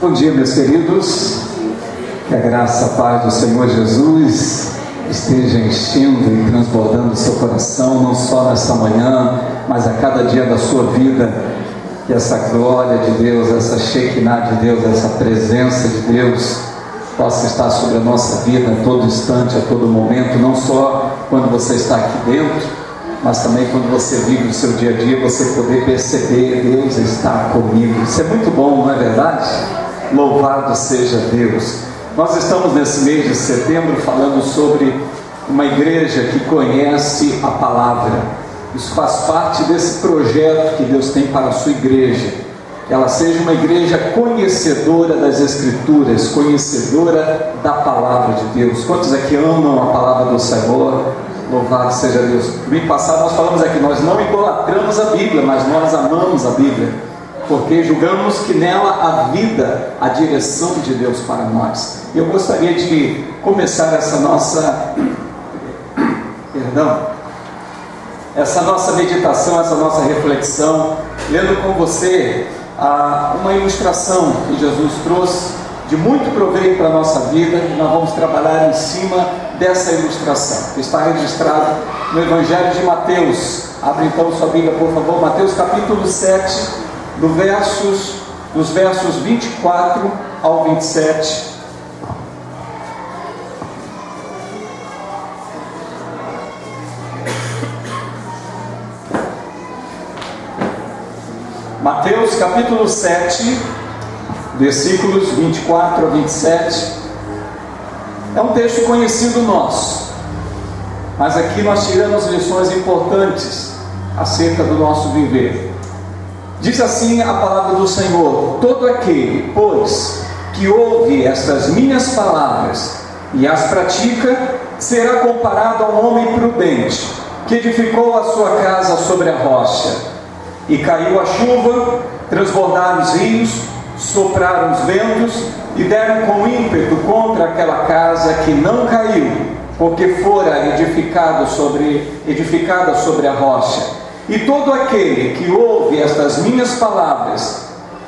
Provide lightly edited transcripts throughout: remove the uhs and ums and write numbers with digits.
Bom dia, meus queridos. Que a graça, a paz do Senhor Jesus esteja enchendo e transbordando o seu coração, não só nessa manhã, mas a cada dia da sua vida. Que essa glória de Deus, essa Shekinah de Deus, essa presença de Deus possa estar sobre a nossa vida a todo instante, a todo momento, não só quando você está aqui dentro, mas também quando você vive o seu dia a dia, você poder perceber: Deus está comigo. Isso é muito bom, não é verdade? Louvado seja Deus. Nós estamos nesse mês de setembro falando sobre uma igreja que conhece a palavra. Isso faz parte desse projeto que Deus tem para a sua igreja, que ela seja uma igreja conhecedora das Escrituras, conhecedora da palavra de Deus. Quantos aqui amam a palavra do Senhor? Louvado seja Deus. No mês passado nós falamos aqui, nós não idolatramos a Bíblia, mas nós amamos a Bíblia, porque julgamos que nela há vida, a direção de Deus para nós. Eu gostaria de começar essa nossa meditação, essa nossa reflexão, lendo com você uma ilustração que Jesus trouxe de muito proveito para a nossa vida. Nós vamos trabalhar em cima dessa ilustração, que está registrada no Evangelho de Mateus. Abre então sua Bíblia, por favor, Mateus capítulo 7, dos versos 24 ao 27. Mateus capítulo 7, versículos 24 a 27. É um texto conhecido nosso, mas aqui nós tiramos lições importantes acerca do nosso viver. Diz assim a palavra do Senhor: todo aquele, pois, que ouve estas minhas palavras e as pratica, será comparado a um homem prudente, que edificou a sua casa sobre a rocha. E caiu a chuva, transbordaram os rios, sopraram os ventos e deram com ímpeto contra aquela casa, que não caiu, porque fora edificada sobre a rocha. E todo aquele que ouve estas minhas palavras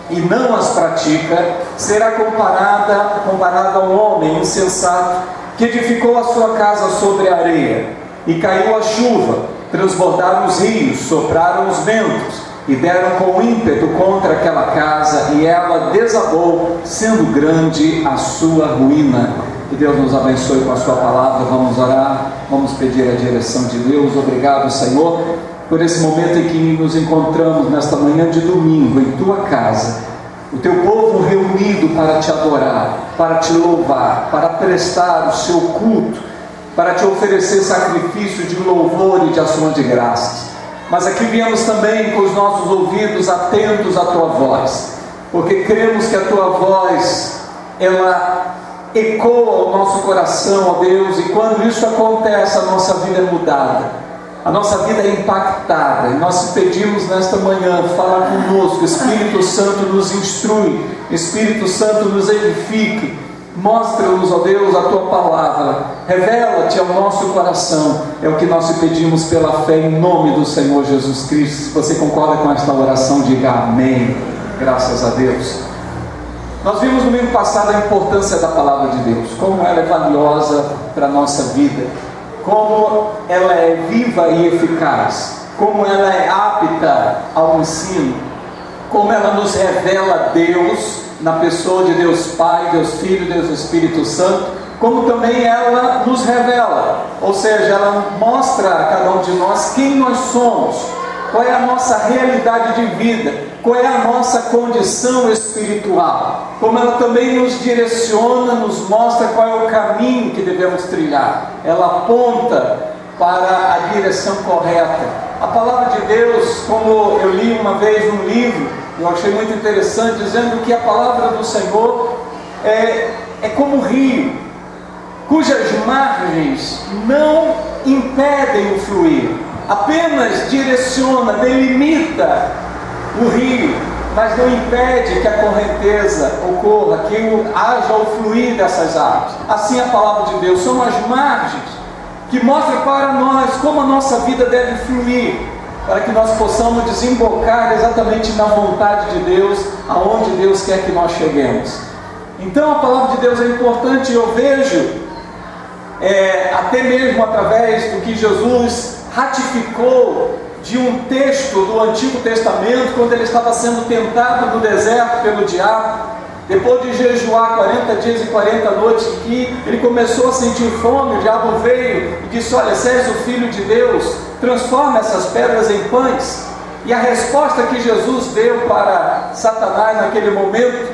e não as pratica, será comparado a um homem insensato, que edificou a sua casa sobre a areia. E caiu a chuva, transbordaram os rios, sopraram os ventos e deram com ímpeto contra aquela casa, e ela desabou, sendo grande a sua ruína. Que Deus nos abençoe com a sua palavra. Vamos orar, vamos pedir a direção de Deus. Obrigado, Senhor, por esse momento em que nos encontramos nesta manhã de domingo em tua casa, o teu povo reunido para te adorar, para te louvar, para prestar o seu culto, para te oferecer sacrifício de louvor e de ação de graças. Mas aqui viemos também com os nossos ouvidos atentos à tua voz, porque cremos que a tua voz, ela ecoa o nosso coração, ó Deus, e quando isso acontece, a nossa vida é mudada, a nossa vida é impactada. E nós te pedimos nesta manhã: fala conosco, Espírito Santo nos instrui, Espírito Santo nos edifique, mostra-nos, ó Deus, a tua palavra, revela-te ao nosso coração. É o que nós te pedimos pela fé, em nome do Senhor Jesus Cristo. Se você concorda com esta oração, diga amém. Graças a Deus. Nós vimos no domingo passado a importância da palavra de Deus, como ela é valiosa para a nossa vida, como ela é viva e eficaz, como ela é apta ao ensino, como ela nos revela Deus na pessoa de Deus Pai, Deus Filho, Deus Espírito Santo, como também ela nos revela, ou seja, ela mostra a cada um de nós quem nós somos, qual é a nossa realidade de vida, qual é a nossa condição espiritual, como ela também nos direciona, nos mostra qual é o caminho que devemos trilhar. Ela aponta para a direção correta. A palavra de Deus, como eu li uma vez num livro, eu achei muito interessante, dizendo que a palavra do Senhor é como um rio, cujas margens não impedem o fluir, apenas direciona, delimita o rio, mas não impede que a correnteza ocorra, que haja o fluir dessas águas. Assim a palavra de Deus são as margens que mostram para nós como a nossa vida deve fluir, para que nós possamos desembocar exatamente na vontade de Deus, aonde Deus quer que nós cheguemos. Então a palavra de Deus é importante, e eu vejo, até mesmo através do que Jesus ratificou de um texto do Antigo Testamento, quando ele estava sendo tentado no deserto pelo diabo, depois de jejuar 40 dias e 40 noites, que ele começou a sentir fome, o diabo veio e disse: olha, se és o Filho de Deus, transforma essas pedras em pães. E a resposta que Jesus deu para Satanás naquele momento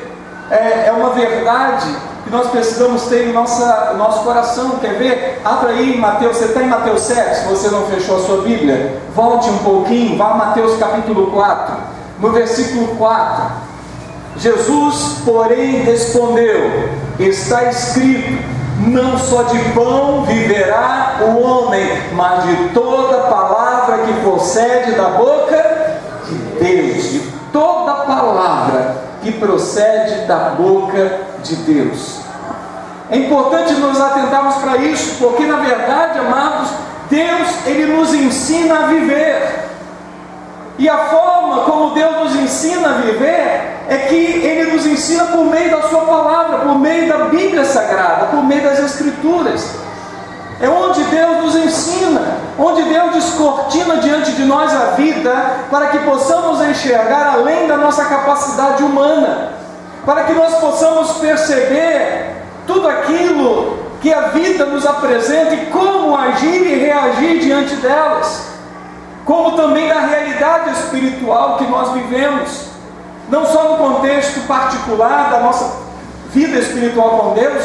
é uma verdade que nós precisamos ter em nosso coração. Quer ver? Abra aí em Mateus, você está em Mateus 7, se você não fechou a sua Bíblia, volte um pouquinho, vá a Mateus capítulo 4, no versículo 4. Jesus, porém, respondeu: está escrito, não só de pão viverá o homem, mas de toda palavra que procede da boca de Deus. De toda palavra que procede da boca de Deus. É importante nos atentarmos para isso, porque na verdade, amados, Deus, Ele nos ensina a viver. E a forma como Deus nos ensina a viver é que Ele nos ensina por meio da Sua palavra, por meio da Bíblia Sagrada, por meio das Escrituras. É onde Deus nos ensina, onde Deus descortina diante de nós a vida, para que possamos enxergar além da nossa capacidade humana, para que nós possamos perceber tudo aquilo que a vida nos apresenta e como agir e reagir diante delas, como também da realidade espiritual que nós vivemos, não só no contexto particular da nossa vida espiritual com Deus,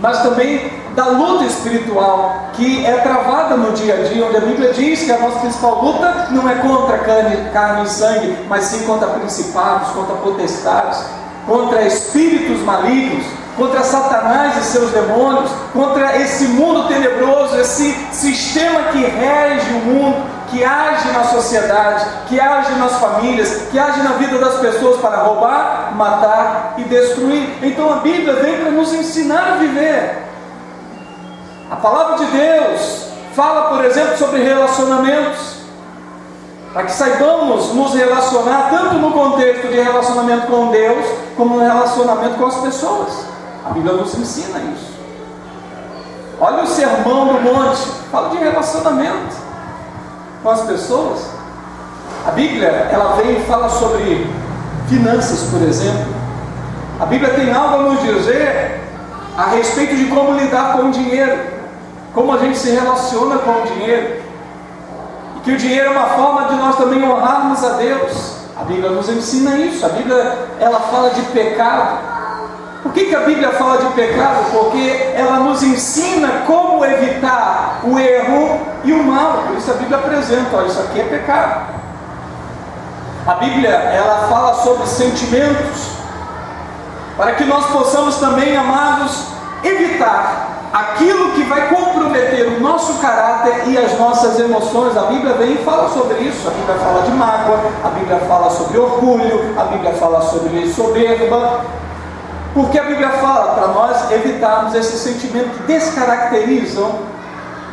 mas também da luta espiritual que é travada no dia a dia, onde a Bíblia diz que a nossa principal luta não é contra carne e sangue, mas sim contra principados, contra potestades, contra espíritos malignos, contra Satanás e seus demônios, contra esse mundo tenebroso, esse sistema que rege o mundo, que age na sociedade, que age nas famílias, que age na vida das pessoas para roubar, matar e destruir. Então a Bíblia vem para nos ensinar a viver. A palavra de Deus fala, por exemplo, sobre relacionamentos, para que saibamos nos relacionar tanto no contexto de relacionamento com Deus, como no relacionamento com as pessoas. A Bíblia nos ensina isso. Olha o Sermão do Monte, fala de relacionamento com as pessoas. A Bíblia, ela vem e fala sobre finanças, por exemplo. A Bíblia tem algo a nos dizer a respeito de como lidar com o dinheiro, como a gente se relaciona com o dinheiro, e que o dinheiro é uma forma de nós também honrarmos a Deus. A Bíblia nos ensina isso. A Bíblia, ela fala de pecado. Por que a Bíblia fala de pecado? Porque ela nos ensina como evitar o erro e o mal. Por isso a Bíblia apresenta: olha, isso aqui é pecado. A Bíblia, ela fala sobre sentimentos, para que nós possamos também, amados, evitar aquilo que vai comprometer o nosso caráter e as nossas emoções. A Bíblia vem e fala sobre isso. A Bíblia fala de mágoa, a Bíblia fala sobre orgulho, a Bíblia fala sobre soberba. Porque a Bíblia fala para nós evitarmos esses sentimentos que descaracterizam,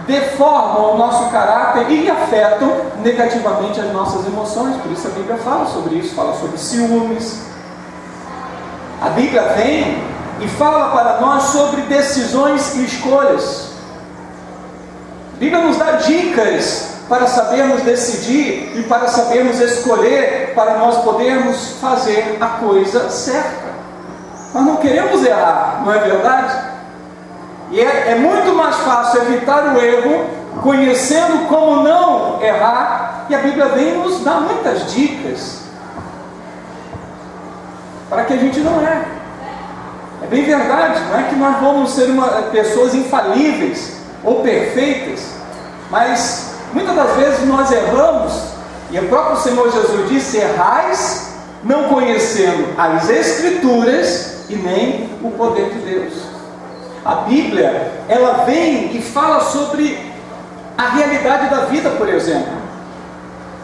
deformam o nosso caráter e afetam negativamente as nossas emoções. Por isso a Bíblia fala sobre isso, fala sobre ciúmes. A Bíblia vem e fala para nós sobre decisões e escolhas. A Bíblia nos dá dicas para sabermos decidir e para sabermos escolher, para nós podermos fazer a coisa certa. Nós não queremos errar, não é verdade? E é muito mais fácil evitar o erro conhecendo como não errar, e a Bíblia vem nos dar muitas dicas para que a gente não erre. É bem verdade, não é que nós vamos ser pessoas infalíveis ou perfeitas, mas muitas das vezes nós erramos, e o próprio Senhor Jesus disse: errais não conhecendo as Escrituras e nem o poder de Deus. A Bíblia, ela vem e fala sobre a realidade da vida, por exemplo.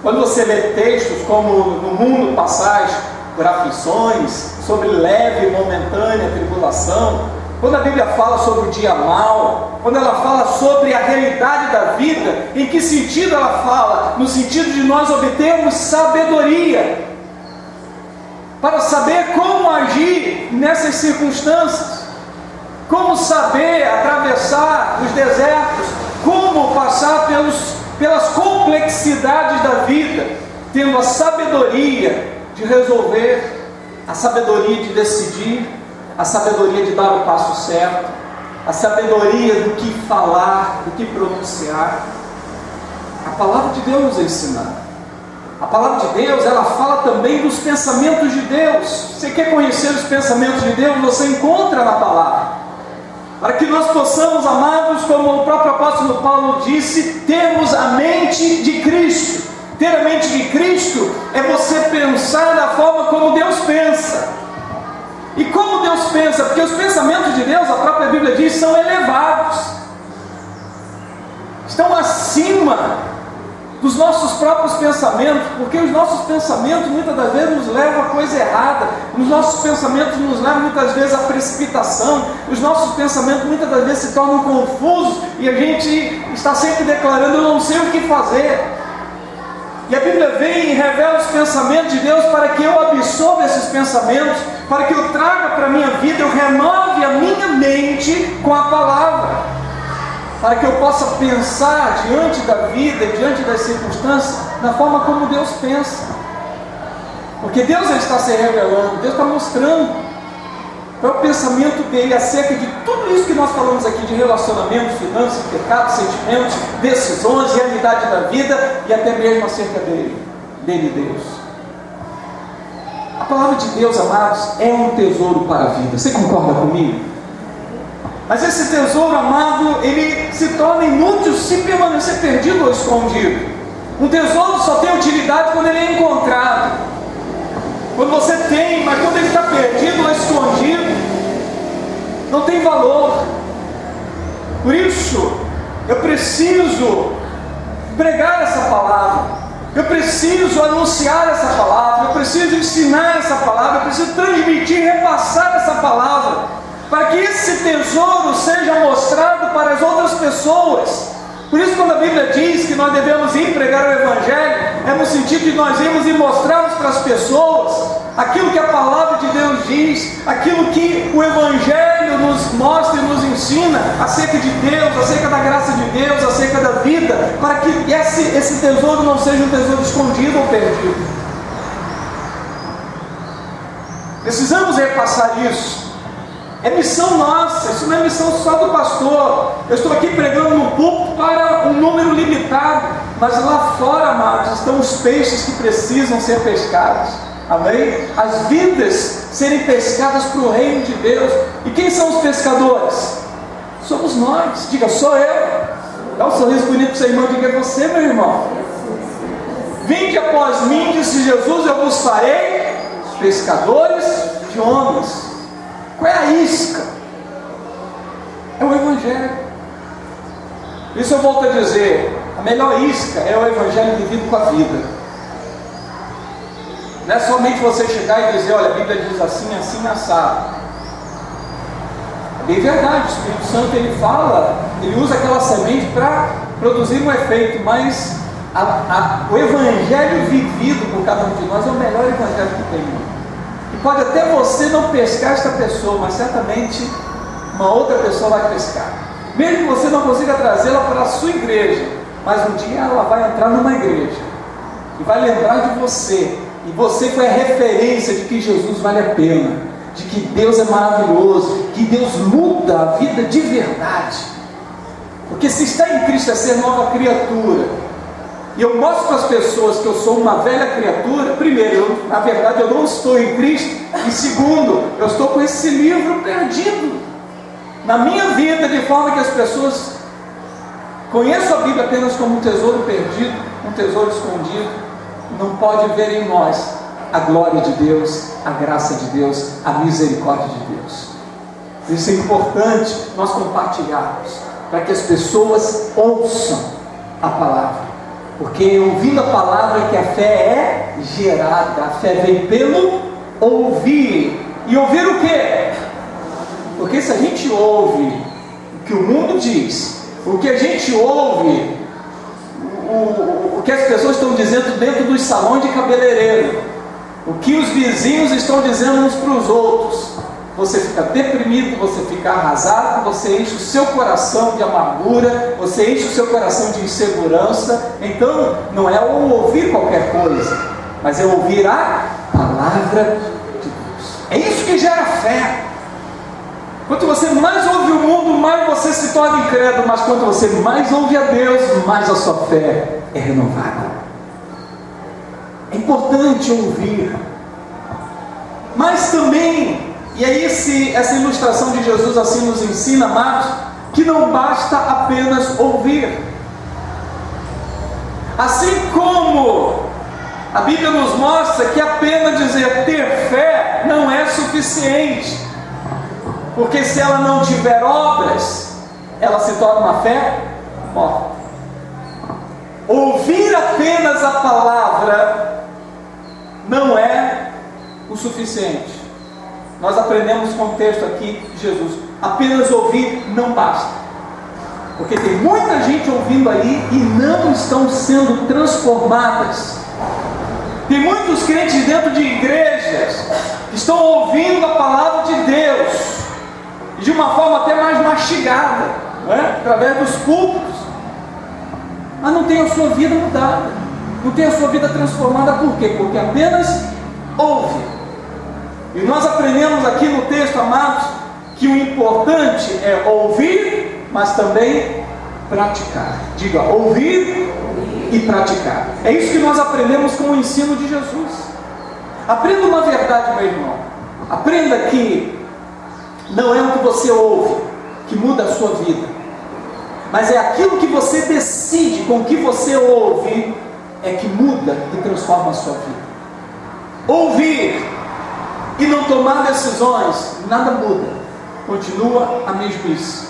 Quando você lê textos como no mundo passais por aflições, sobre leve e momentânea tribulação, quando a Bíblia fala sobre o dia mau, quando ela fala sobre a realidade da vida, em que sentido ela fala? No sentido de nós obtermos sabedoria, para saber como agir nessas circunstâncias, como saber atravessar os desertos, como passar pelas complexidades da vida, tendo a sabedoria de resolver, a sabedoria de decidir, a sabedoria de dar o passo certo, a sabedoria do que falar, do que pronunciar. A palavra de Deus nos ensina. A palavra de Deus, ela fala também dos pensamentos de Deus. Você quer conhecer os pensamentos de Deus? Você encontra na palavra. Para que nós possamos, amados, como o próprio apóstolo Paulo disse, termos a mente de Cristo. Ter a mente de Cristo é você pensar da forma como Deus pensa. E como Deus pensa? Porque os pensamentos de Deus, a própria Bíblia diz, são elevados, estão acima dos nossos próprios pensamentos, porque os nossos pensamentos muitas das vezes nos levam a coisa errada, os nossos pensamentos nos levam muitas vezes à precipitação, os nossos pensamentos muitas das vezes se tornam confusos e a gente está sempre declarando: eu não sei o que fazer. E a Bíblia vem e revela os pensamentos de Deus para que eu absorva esses pensamentos, para que eu traga para a minha vida, eu renove a minha mente com a palavra, para que eu possa pensar diante da vida, diante das circunstâncias, da forma como Deus pensa. Porque Deus está se revelando, Deus está mostrando qual é o pensamento dele acerca de tudo isso que nós falamos aqui, de relacionamento, finanças, pecados, sentimentos, decisões, realidade da vida, e até mesmo acerca dele, Deus. A palavra de Deus, amados, é um tesouro para a vida. Você concorda comigo? Mas esse tesouro, amado, ele se torna inútil se permanecer perdido ou escondido. Um tesouro só tem utilidade quando ele é encontrado. Quando você tem, mas quando ele está perdido ou escondido, não tem valor. Por isso, eu preciso pregar essa palavra, eu preciso anunciar essa palavra, eu preciso ensinar essa palavra, eu preciso transmitir, repassar essa palavra, para que esse tesouro seja mostrado para as outras pessoas. Por isso, quando a Bíblia diz que nós devemos ir pregar o Evangelho, é no sentido de nós irmos e mostrarmos para as pessoas aquilo que a palavra de Deus diz, aquilo que o Evangelho nos mostra e nos ensina acerca de Deus, acerca da graça de Deus, acerca da vida, para que esse tesouro não seja um tesouro escondido ou perdido. Precisamos repassar isso. É missão nossa, isso não é missão só do pastor. Eu estou aqui pregando no púlpito para um número limitado, mas lá fora, amados, estão os peixes que precisam ser pescados. Amém? As vidas serem pescadas para o reino de Deus. E quem são os pescadores? Somos nós. Diga: sou eu. Dá um sorriso bonito para o seu irmão, diga: é você, meu irmão. Vinde após mim, disse Jesus, eu vos farei pescadores de homens. Qual é a isca? É o Evangelho. Por isso eu volto a dizer, a melhor isca é o Evangelho vivido com a vida. Não é somente você chegar e dizer: olha, a Bíblia diz assim, assim, assado. É bem verdade, o Espírito Santo ele fala, ele usa aquela semente para produzir um efeito, mas o Evangelho vivido por cada um de nós é o melhor Evangelho que tem. E pode até você não pescar esta pessoa, mas certamente uma outra pessoa vai pescar. Mesmo que você não consiga trazê-la para a sua igreja, mas um dia ela vai entrar numa igreja e vai lembrar de você. E você foi a referência de que Jesus vale a pena, de que Deus é maravilhoso, que Deus muda a vida de verdade. Porque se está em Cristo é ser nova criatura. E eu mostro para as pessoas que eu sou uma velha criatura. Primeiro, na verdade eu não estou em Cristo. E segundo, eu estou com esse livro perdido na minha vida, de forma que as pessoas conheçam a Bíblia apenas como um tesouro perdido, um tesouro escondido. Não pode ver em nós a glória de Deus, a graça de Deus, a misericórdia de Deus. Isso é importante nós compartilharmos, para que as pessoas ouçam a palavra. Porque ouvindo a palavra que a fé é gerada. A fé vem pelo ouvir. E ouvir o quê? Porque se a gente ouve o que o mundo diz, o que a gente ouve, o que as pessoas estão dizendo dentro dos salões de cabeleireiro, o que os vizinhos estão dizendo uns para os outros, você fica deprimido, você fica arrasado, você enche o seu coração de amargura, você enche o seu coração de insegurança. Então não é ouvir qualquer coisa, mas é ouvir a palavra de Deus. É isso que gera fé. Quanto você mais ouve o mundo, mais você se torna incrédulo, mas quanto você mais ouve a Deus, mais a sua fé é renovada. É importante ouvir, mas também, e aí essa ilustração de Jesus assim nos ensina, amados, que não basta apenas ouvir. Assim como a Bíblia nos mostra que apenas dizer ter fé não é suficiente, porque se ela não tiver obras, ela se torna uma fé morta. Ouvir apenas a palavra não é o suficiente. Nós aprendemos com o texto aqui de Jesus: apenas ouvir não basta, porque tem muita gente ouvindo aí e não estão sendo transformadas. Tem muitos crentes dentro de igrejas que estão ouvindo a palavra de Deus de uma forma até mais mastigada, não é? Através dos cultos, mas não tem a sua vida mudada, não tem a sua vida transformada. Por quê? Porque apenas ouve. E nós aprendemos aqui no texto, amados, que o importante é ouvir, mas também praticar. Diga, ouvir e praticar. É isso que nós aprendemos com o ensino de Jesus. Aprenda uma verdade, meu irmão. Aprenda que não é o que você ouve que muda a sua vida, mas é aquilo que você decide com o que você ouve é que muda e transforma a sua vida. Ouvir e não tomar decisões, nada muda, continua a mesmice.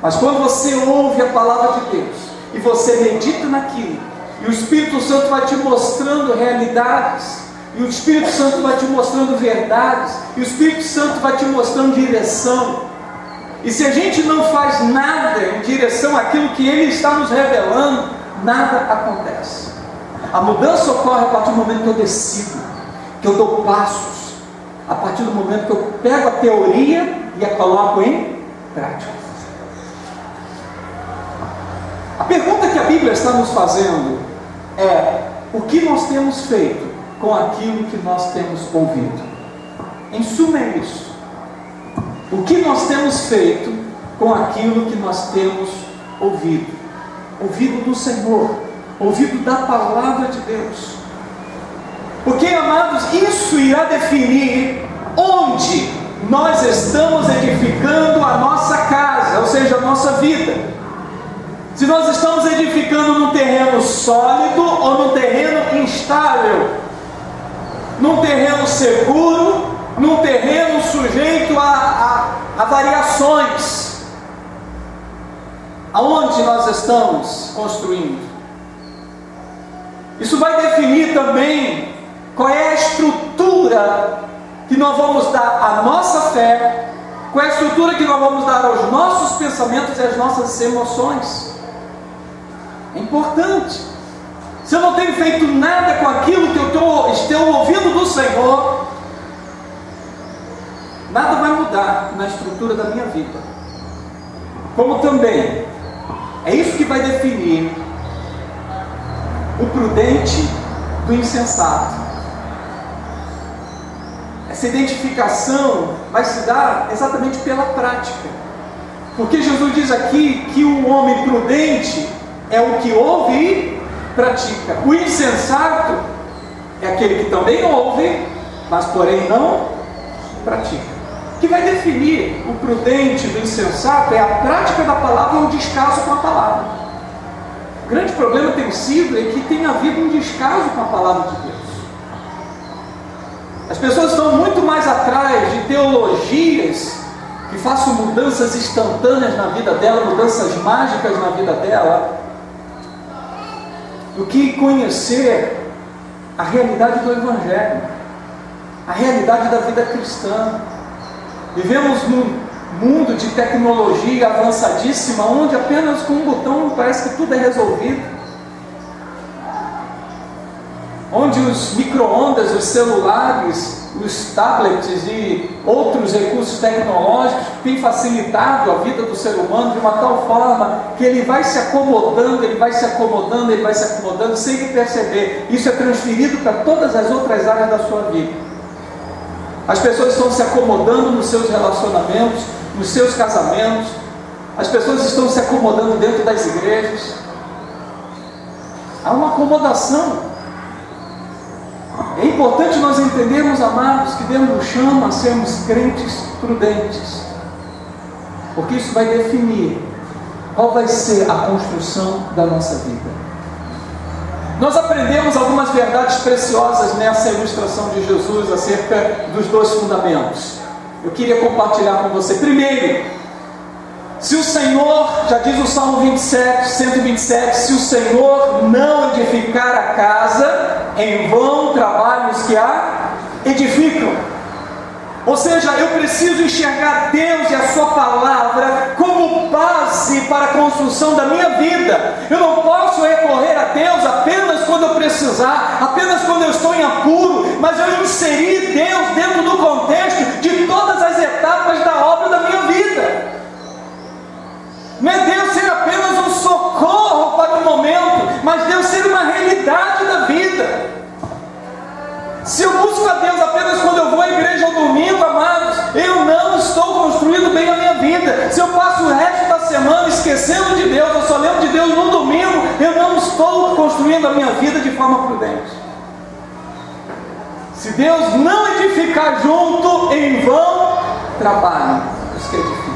Mas quando você ouve a palavra de Deus e você medita naquilo, e o Espírito Santo vai te mostrando realidades, e o Espírito Santo vai te mostrando verdades, e o Espírito Santo vai te mostrando direção, e se a gente não faz nada em direção àquilo que Ele está nos revelando, nada acontece. A mudança ocorre a partir do momento que eu decido, que eu dou passos, a partir do momento que eu pego a teoria e a coloco em prática. A pergunta que a Bíblia está nos fazendo é: o que nós temos feito com aquilo que nós temos ouvido? Em suma é isso. O que nós temos feito com aquilo que nós temos ouvido? Ouvido do Senhor, ouvido da palavra de Deus. Porque, amados, isso irá definir onde nós estamos edificando a nossa casa, ou seja, a nossa vida. Se nós estamos edificando num terreno sólido ou num terreno instável, num terreno seguro, num terreno sujeito a variações. Aonde nós estamos construindo? Isso vai definir também qual é a estrutura que nós vamos dar à nossa fé, qual é a estrutura que nós vamos dar aos nossos pensamentos e às nossas emoções. É importante. Se eu não tenho feito nada com aquilo que eu estou ouvindo do Senhor, nada vai mudar na estrutura da minha vida. Como também é isso que vai definir o prudente do insensato. Essa identificação vai se dar exatamente pela prática, porque Jesus diz aqui que o homem prudente é o que ouve e pratica. O insensato é aquele que também ouve, mas porém não pratica. O que vai definir o prudente do insensato é a prática da palavra ou o descaso com a palavra. O grande problema tem sido é que tem havido um descaso com a palavra de Deus. As pessoas estão muito mais atrás de teologias que façam mudanças instantâneas na vida dela, mudanças mágicas na vida dela, do que conhecer a realidade do Evangelho, a realidade da vida cristã. Vivemos mundo de tecnologia avançadíssima, onde apenas com um botão parece que tudo é resolvido, onde os micro-ondas, os celulares, os tablets e outros recursos tecnológicos têm facilitado a vida do ser humano de uma tal forma que ele vai se acomodando, ele vai se acomodando, ele vai se acomodando sem ele perceber. Isso é transferido para todas as outras áreas da sua vida. As pessoas estão se acomodando nos seus relacionamentos, nos seus casamentos, as pessoas estão se acomodando dentro das igrejas. Há uma acomodação. É importante nós entendermos, amados, que Deus nos chama a sermos crentes prudentes, porque isso vai definir qual vai ser a construção da nossa vida. Nós aprendemos algumas verdades preciosas nessa ilustração de Jesus acerca dos dois fundamentos. Eu queria compartilhar com você. Primeiro, se o Senhor, já diz o Salmo 127, se o Senhor não edificar a casa, em vão trabalham os que a edificam. Ou seja, eu preciso enxergar Deus e a sua palavra como base para a construção da minha vida. Eu não posso recorrer a Deus apenas quando eu precisar, apenas quando eu estou em apuro, mas eu inserir Deus dentro do contexto de todas as etapas da obra da minha vida. Não é Deus ser apenas um socorro para o momento, mas Deus ser uma realidade da vida. Se eu busco a Deus apenas quando eu vou à igreja ao domingo, amados, eu não estou construindo bem a minha vida. Se eu passo o resto da semana esquecendo de Deus, eu só lembro de Deus no domingo, eu não estou construindo a minha vida de forma prudente. Se Deus não edificar junto, em vão trabalham os que edificam.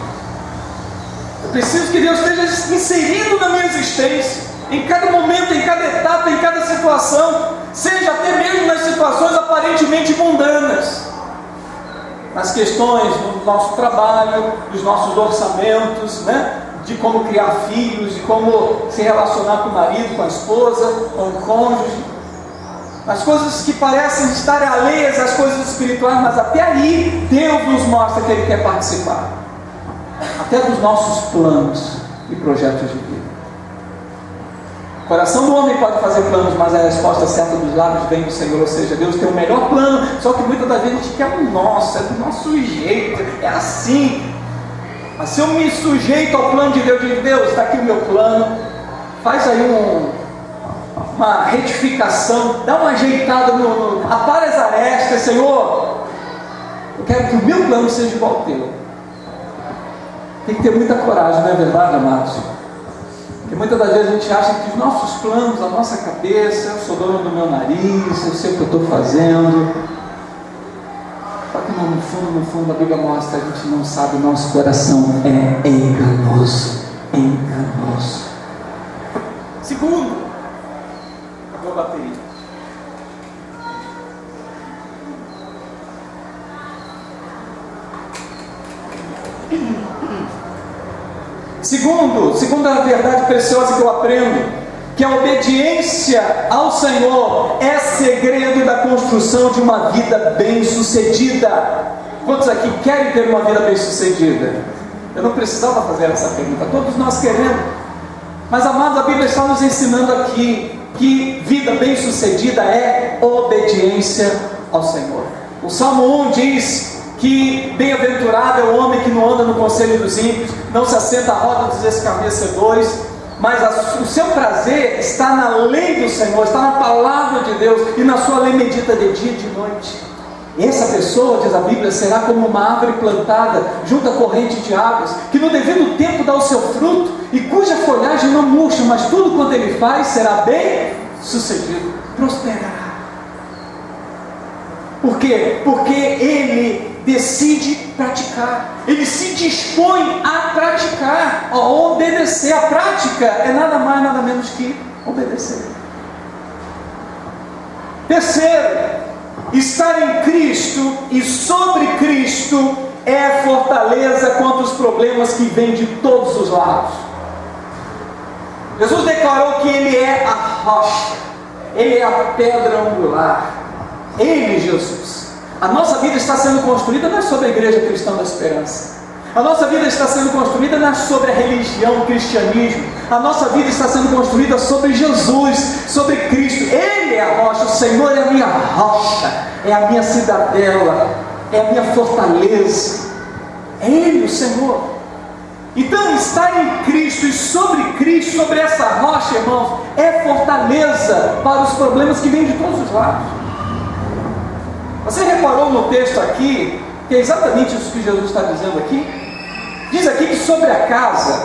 Eu preciso que Deus esteja inserido na minha existência, em cada momento, em cada etapa, em cada situação, seja até mesmo nas situações aparentemente mundanas, nas questões do nosso trabalho, dos nossos orçamentos, né? De como criar filhos, de como se relacionar com o marido, com a esposa, com o cônjuge, as coisas que parecem estar alheias às coisas espirituais, mas até aí Deus nos mostra que Ele quer participar, até dos nossos planos e projetos de vida. O coração do homem pode fazer planos, mas a resposta certa dos lábios vem do Senhor. Ou seja, Deus tem o melhor plano, só que muitas das vezes a gente quer o nosso, é do nosso jeito, é assim. Mas se eu me sujeito ao plano de Deus, digo: Deus, está aqui o meu plano, faz aí uma retificação, dá uma ajeitada, apara as arestas, Senhor, eu quero que o meu plano seja igual ao teu. Tem que ter muita coragem, não é verdade, amados? Porque muitas das vezes a gente acha que os nossos planos, a nossa cabeça, eu sou dono do meu nariz, eu sei o que eu estou fazendo. Só que no fundo a Bíblia mostra, a gente não sabe, o nosso coração é enganoso. Enganoso. Segundo, acabou a bateria. Segunda verdade preciosa que eu aprendo, que a obediência ao Senhor é segredo da construção de uma vida bem-sucedida. Quantos aqui querem ter uma vida bem-sucedida? Eu não precisava fazer essa pergunta, todos nós queremos. Mas, amados, a Bíblia está nos ensinando aqui que vida bem-sucedida é obediência ao Senhor. O Salmo 1 diz que bem-aventurado é o homem que não anda no conselho dos ímpios, não se assenta à roda dos escarnecedores, mas o seu prazer está na lei do Senhor, está na palavra de Deus, e na sua lei medita de dia e de noite. Essa pessoa, diz a Bíblia, será como uma árvore plantada junto à corrente de águas, que no devido tempo dá o seu fruto, e cuja folhagem não murcha, mas tudo quanto ele faz será bem sucedido, prosperará. Por quê? Porque ele decide praticar, ele se dispõe a praticar, a obedecer. A prática é nada mais, nada menos que obedecer. Terceiro, estar em Cristo e sobre Cristo é fortaleza contra os problemas que vêm de todos os lados. Jesus declarou que Ele é a rocha, Ele é a pedra angular. Ele, Jesus. A nossa vida está sendo construída não é sobre a Igreja Cristã da Esperança. A nossa vida está sendo construída não sobre a religião, o cristianismo. A nossa vida está sendo construída sobre Jesus, sobre Cristo. Ele é a rocha, o Senhor é a minha rocha, é a minha cidadela, é a minha fortaleza. É Ele, o Senhor. Então, estar em Cristo e sobre Cristo, sobre essa rocha, irmãos, é fortaleza para os problemas que vêm de todos os lados. Você reparou no texto aqui, que é exatamente isso que Jesus está dizendo aqui? Diz aqui que sobre a casa,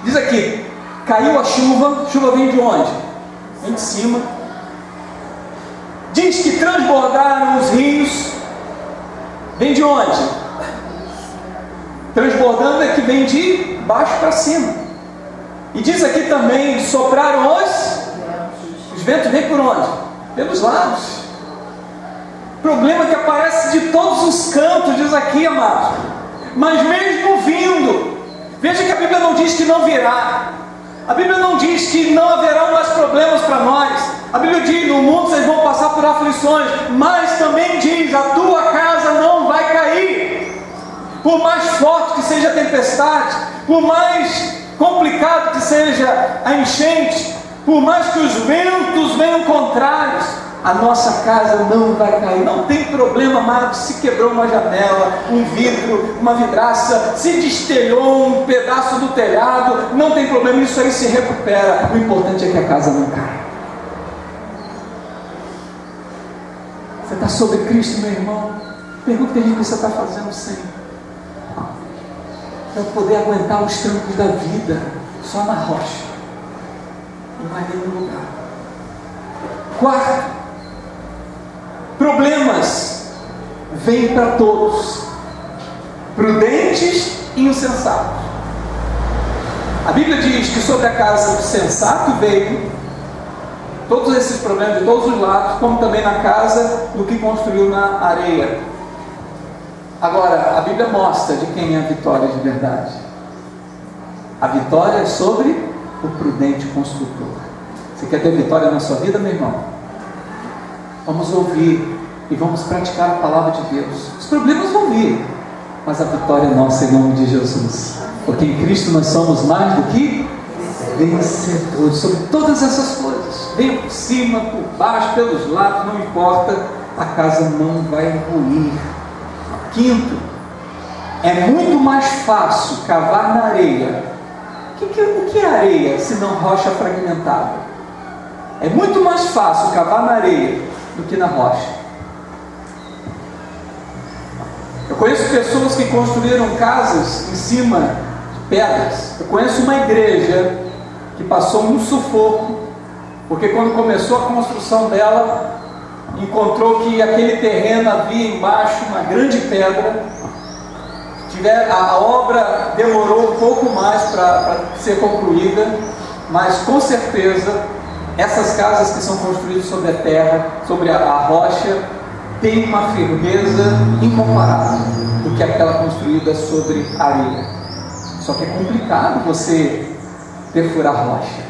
diz aqui, caiu a chuva vem de onde? Vem de cima. Diz que transbordaram os rios, vem de onde? Transbordando é que vem de baixo para cima. E diz aqui também, sopraram os ventos, vem por onde? Pelos lados. Problema que aparece de todos os cantos, diz aqui, amados. Mas mesmo vindo, veja que a Bíblia não diz que não virá. A Bíblia não diz que não haverá mais problemas para nós. A Bíblia diz, no mundo vocês vão passar por aflições, mas também diz, a tua casa não vai cair. Por mais forte que seja a tempestade, por mais complicado que seja a enchente, por mais que os ventos venham contrários, a nossa casa não vai cair. Não tem problema, amado, se quebrou uma janela, um vidro, uma vidraça, se destelhou um pedaço do telhado, não tem problema, isso aí se recupera. O importante é que a casa não caia. Você está sobre Cristo, meu irmão? Pergunta o que você está fazendo sem, para poder aguentar os trancos da vida, só na rocha, não vai nenhum lugar. Quarto, problemas vêm para todos, prudentes e insensatos. A Bíblia diz que sobre a casa do sensato veio todos esses problemas de todos os lados, como também na casa do que construiu na areia. Agora, a Bíblia mostra de quem é a vitória de verdade. A vitória é sobre o prudente construtor. Você quer ter vitória na sua vida, meu irmão? Vamos ouvir e vamos praticar a palavra de Deus. Os problemas vão vir, mas a vitória é nossa em nome de Jesus. Porque em Cristo nós somos mais do que vencedores sobre todas essas coisas. Venha por cima, por baixo, pelos lados, não importa, a casa não vai ruir. Quinto, é muito mais fácil cavar na areia. O que é areia se não rocha fragmentada? É muito mais fácil cavar na areia do que na rocha. Eu conheço pessoas que construíram casas em cima de pedras. Eu conheço uma igreja que passou um sufoco, porque quando começou a construção dela, encontrou que aquele terreno havia embaixo uma grande pedra. A obra demorou um pouco mais para ser concluída, mas com certeza essas casas que são construídas sobre a terra, sobre a rocha, têm uma firmeza incomparável do que aquela construída sobre areia. Só que é complicado você perfurar a rocha.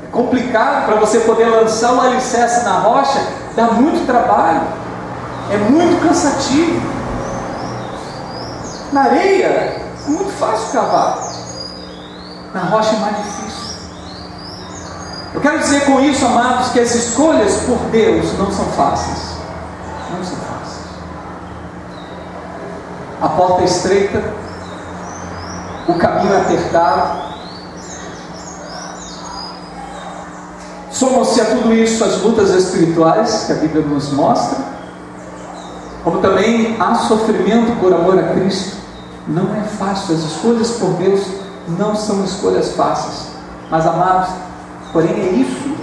É complicado para você poder lançar o alicerce na rocha, dá muito trabalho, é muito cansativo. Na areia é muito fácil cavar, na rocha é mais difícil. Eu quero dizer com isso, amados, que as escolhas por Deus não são fáceis. Não são fáceis. A porta é estreita, o caminho é apertado. Somam-se a tudo isso as lutas espirituais que a Bíblia nos mostra, como também há sofrimento por amor a Cristo. Não é fácil, as escolhas por Deus não são escolhas fáceis, mas, amados, porém é isso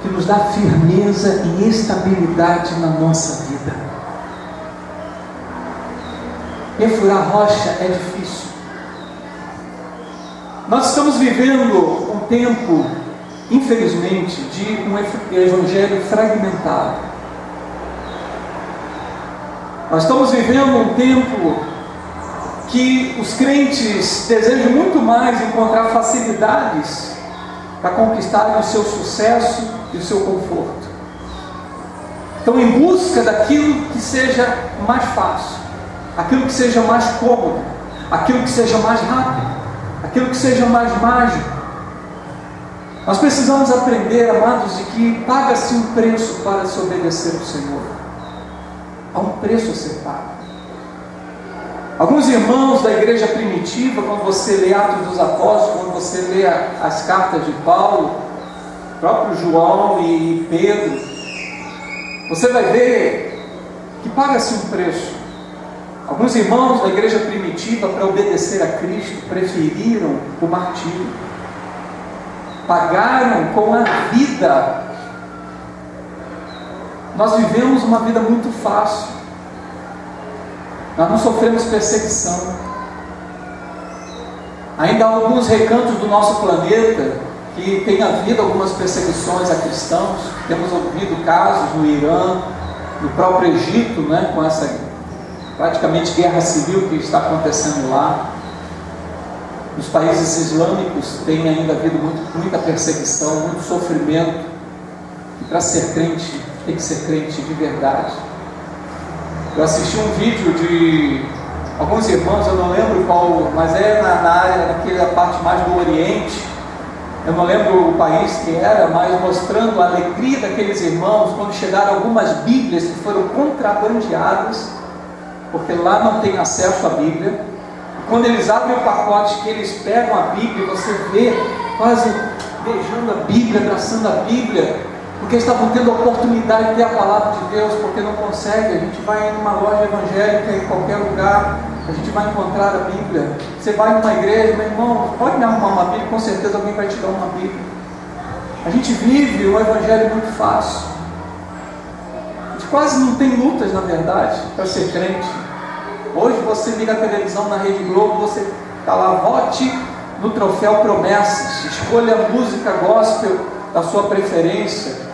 que nos dá firmeza e estabilidade na nossa vida. Perfurar rocha é difícil. Nós estamos vivendo um tempo, infelizmente, de um evangelho fragmentado. Nós estamos vivendo um tempo que os crentes desejam muito mais encontrar facilidades para conquistarem o seu sucesso e o seu conforto. Estão em busca daquilo que seja mais fácil. aquilo que seja mais cômodo, aquilo que seja mais rápido, aquilo que seja mais mágico. Nós precisamos aprender, amados, de que paga-se um preço para se obedecer ao Senhor. Há um preço a ser pago. Alguns irmãos da igreja primitiva, quando você lê Atos dos Apóstolos, quando você lê as cartas de Paulo, próprio João e Pedro, você vai ver que paga-se um preço. Alguns irmãos da igreja primitiva, para obedecer a Cristo, preferiram o martírio, pagaram com a vida. Nós vivemos uma vida muito fácil, nós não sofremos perseguição. Ainda há alguns recantos do nosso planeta que tem havido algumas perseguições a cristãos. Temos ouvido casos no Irã, no próprio Egito, né, com essa praticamente guerra civil que está acontecendo lá. Nos países islâmicos tem ainda havido muita perseguição, muito sofrimento. E para ser crente, tem que ser crente de verdade. Eu assisti um vídeo de alguns irmãos, eu não lembro qual, mas é na área, naquela parte mais do Oriente. Eu não lembro o país que era, mas mostrando a alegria daqueles irmãos quando chegaram algumas Bíblias que foram contrabandeadas, porque lá não tem acesso à Bíblia. Quando eles abrem o pacote, que eles pegam a Bíblia, você vê quase beijando a Bíblia, abraçando a Bíblia, porque estavam tendo a oportunidade de ter a palavra de Deus, porque não consegue. A gente vai numa loja evangélica, em qualquer lugar, a gente vai encontrar a Bíblia. Você vai numa igreja, meu irmão, pode me arrumar uma Bíblia, com certeza alguém vai te dar uma Bíblia. A gente vive um evangelho muito fácil. A gente quase não tem lutas, na verdade, para ser crente. Hoje você liga a televisão na Rede Globo, você está lá, vote no troféu Promessas, escolha a música gospel da sua preferência.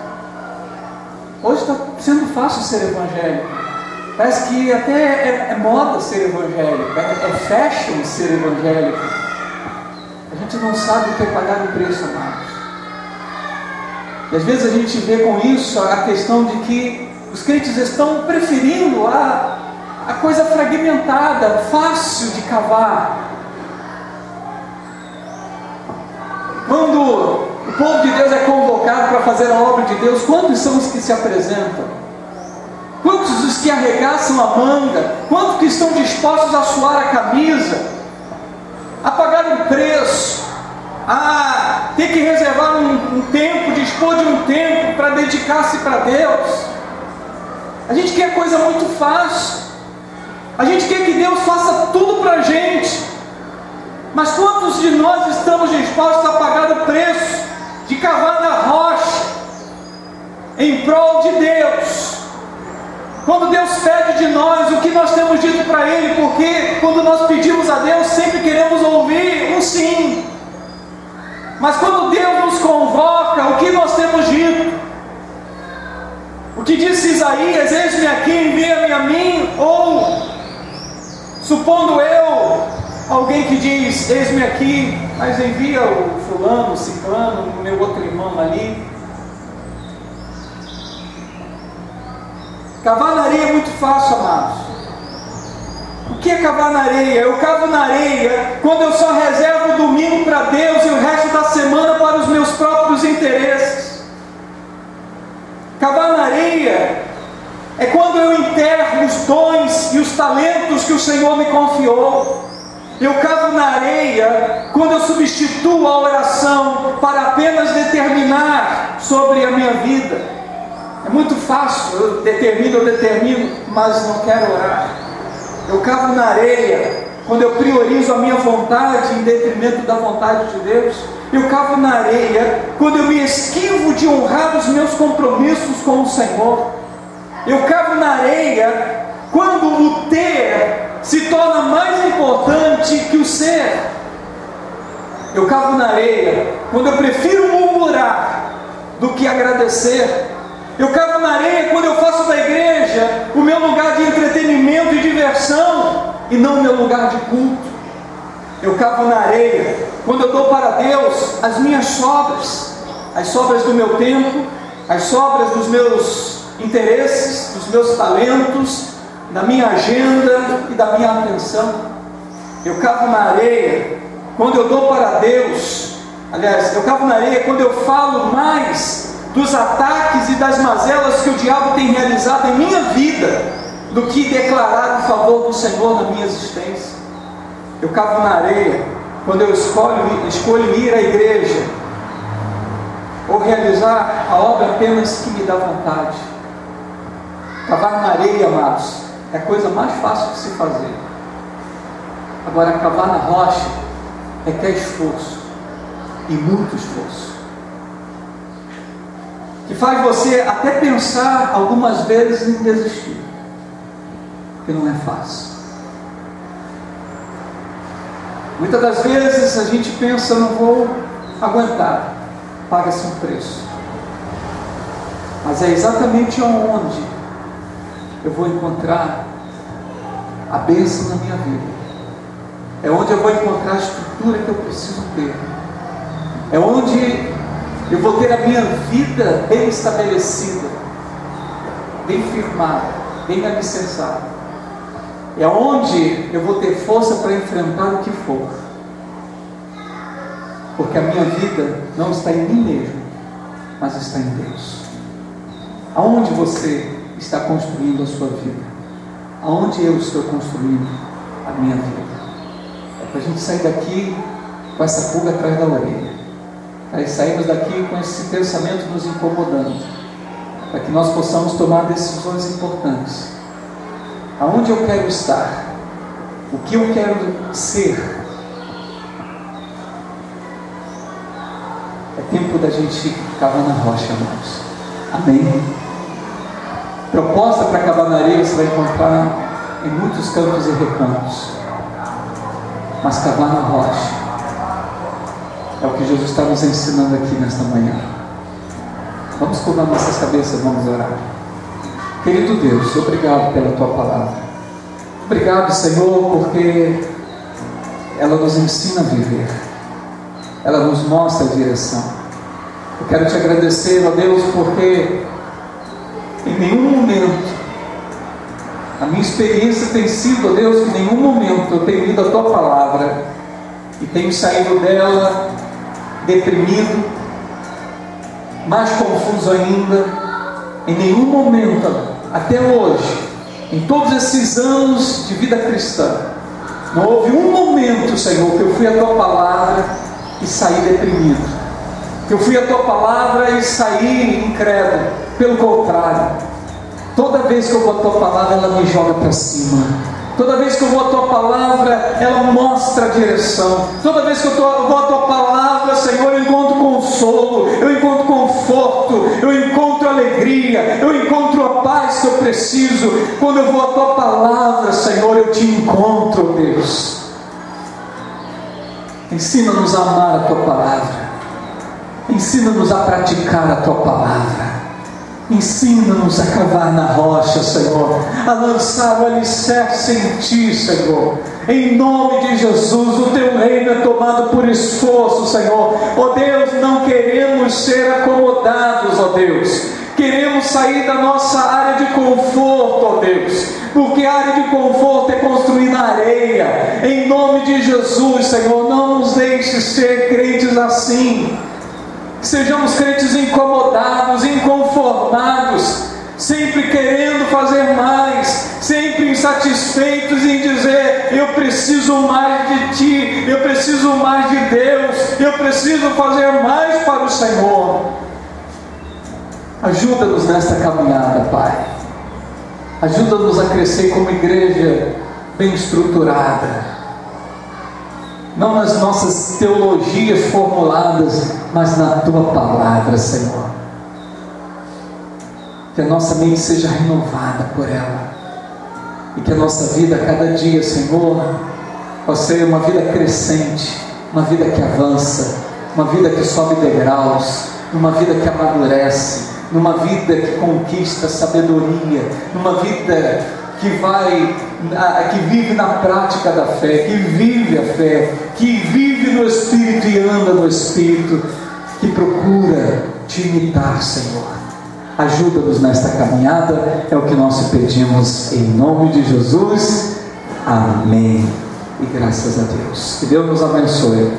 Hoje está sendo fácil ser evangélico. Parece que até é moda ser evangélico, é fashion ser evangélico. A gente não sabe o que é pagar o preço, amados. E às vezes a gente vê com isso a questão de que os crentes estão preferindo a coisa fragmentada, fácil de cavar. Quando o povo de Deus é convocado para fazer a obra de Deus, quantos são os que se apresentam? Quantos os que arregaçam a manga? Quantos que estão dispostos a suar a camisa, a pagar um preço, a ter que reservar um tempo, dispor de um tempo para dedicar-se para Deus? A gente quer coisa muito fácil. A gente quer que Deus faça tudo para a gente. Mas quantos de nós estamos dispostos a pagar o preço de cavar na rocha em prol de Deus? Quando Deus pede de nós, o que nós temos dito para Ele? Porque quando nós pedimos a Deus, sempre queremos ouvir um sim. Mas quando Deus nos convoca, o que nós temos dito? O que disse Isaías: eis-me aqui, envia-me a mim. Ou, supondo eu, alguém que diz: eis-me aqui, mas envia o fulano, o ciclano, o meu outro irmão ali. Cavar na areia é muito fácil, amados. O que é cavar na areia? Eu cavo na areia quando eu só reservo o domingo para Deus e o resto da semana para os meus próprios interesses. Cavar na areia é quando eu enterro os dons e os talentos que o Senhor me confiou. Eu cavo na areia quando eu substituo a oração para apenas determinar sobre a minha vida. É muito fácil, eu determino, mas não quero orar. Eu cavo na areia quando eu priorizo a minha vontade em detrimento da vontade de Deus. Eu cavo na areia quando eu me esquivo de honrar os meus compromissos com o Senhor. Eu cavo na areia quando o ter se torna mais importante que o ser. Eu cavo na areia quando eu prefiro murmurar do que agradecer. Eu cavo na areia quando eu faço da igreja o meu lugar de entretenimento e diversão e não o meu lugar de culto. Eu cavo na areia quando eu dou para Deus as minhas sobras, as sobras do meu tempo, as sobras dos meus interesses, dos meus talentos, da minha agenda e da minha atenção. Eu cavo na areia quando eu dou para Deus. Aliás, eu cavo na areia quando eu falo mais dos ataques e das mazelas que o diabo tem realizado em minha vida do que declarar o favor do Senhor na minha existência. Eu cavo na areia quando eu escolho ir à igreja ou realizar a obra apenas que me dá vontade. Cavar na areia, amados, é a coisa mais fácil de se fazer. Agora, cavar na rocha requer esforço, e muito esforço, que faz você até pensar algumas vezes em desistir, porque não é fácil. Muitas das vezes a gente pensa, não vou aguentar, paga-se um preço. Mas é exatamente onde eu vou encontrar a bênção na minha vida. É onde eu vou encontrar a estrutura que eu preciso ter. É onde eu vou ter a minha vida bem estabelecida, bem firmada, bem alicerçada. É onde eu vou ter força para enfrentar o que for. Porque a minha vida não está em mim mesmo, mas está em Deus. Aonde você está construindo a sua vida? Aonde eu estou construindo a minha vida? É para a gente sair daqui com essa pulga atrás da orelha, para sairmos daqui com esse pensamento nos incomodando, para que nós possamos tomar decisões importantes. Aonde eu quero estar? O que eu quero ser? É tempo da gente cavar na rocha, irmãos. Amém? Proposta para cavar na areia você vai encontrar em muitos cantos e recantos, mas cavar na rocha é o que Jesus está nos ensinando aqui nesta manhã. Vamos curvar nossas cabeças, vamos orar. Querido Deus, obrigado pela Tua palavra. Obrigado, Senhor, porque ela nos ensina a viver. Ela nos mostra a direção. Eu quero Te agradecer, ó Deus, porque em nenhum momento, a minha experiência tem sido, ó Deus, que em nenhum momento eu tenho lido a Tua palavra e tenho saído dela deprimido, mais confuso ainda. Em nenhum momento, até hoje, em todos esses anos de vida cristã, não houve um momento, Senhor, que eu fui à Tua palavra e saí deprimido, que eu fui à Tua palavra e saí incrédulo. Pelo contrário, toda vez que eu vou à Tua palavra, ela me joga para cima. Toda vez que eu vou à Tua palavra, ela mostra a direção. Toda vez que eu vou à Tua palavra, Senhor, eu encontro consolo, eu encontro conforto, eu encontro alegria, eu encontro a paz que eu preciso. Quando eu vou à Tua palavra, Senhor, eu Te encontro, Deus. Ensina-nos a amar a Tua palavra. Ensina-nos a praticar a Tua palavra. Ensina-nos a cavar na rocha, Senhor, a lançar o alicerce em Ti, Senhor. Em nome de Jesus, o Teu reino é tomado por esforço, Senhor. Ó Deus, não queremos ser acomodados, ó Deus. Queremos sair da nossa área de conforto, ó Deus, porque a área de conforto é construir na areia. Em nome de Jesus, Senhor, não nos deixe ser crentes assim. Sejamos crentes incomodados, inconformados, sempre querendo fazer mais, sempre insatisfeitos em dizer: eu preciso mais de Ti, eu preciso mais de Deus, eu preciso fazer mais para o Senhor. Ajuda-nos nesta caminhada, Pai. Ajuda-nos a crescer como igreja bem estruturada, não nas nossas teologias formuladas, mas na Tua palavra, Senhor. Que a nossa mente seja renovada por ela, e que a nossa vida a cada dia, Senhor, possa ser uma vida crescente, uma vida que avança, uma vida que sobe degraus, uma vida que amadurece, numa vida que conquista sabedoria, numa vida que vive na prática da fé, que vive a fé, que vive no Espírito e anda no Espírito, que procura Te imitar, Senhor. Ajuda-nos nesta caminhada, é o que nós te pedimos em nome de Jesus. Amém. E graças a Deus. Que Deus nos abençoe.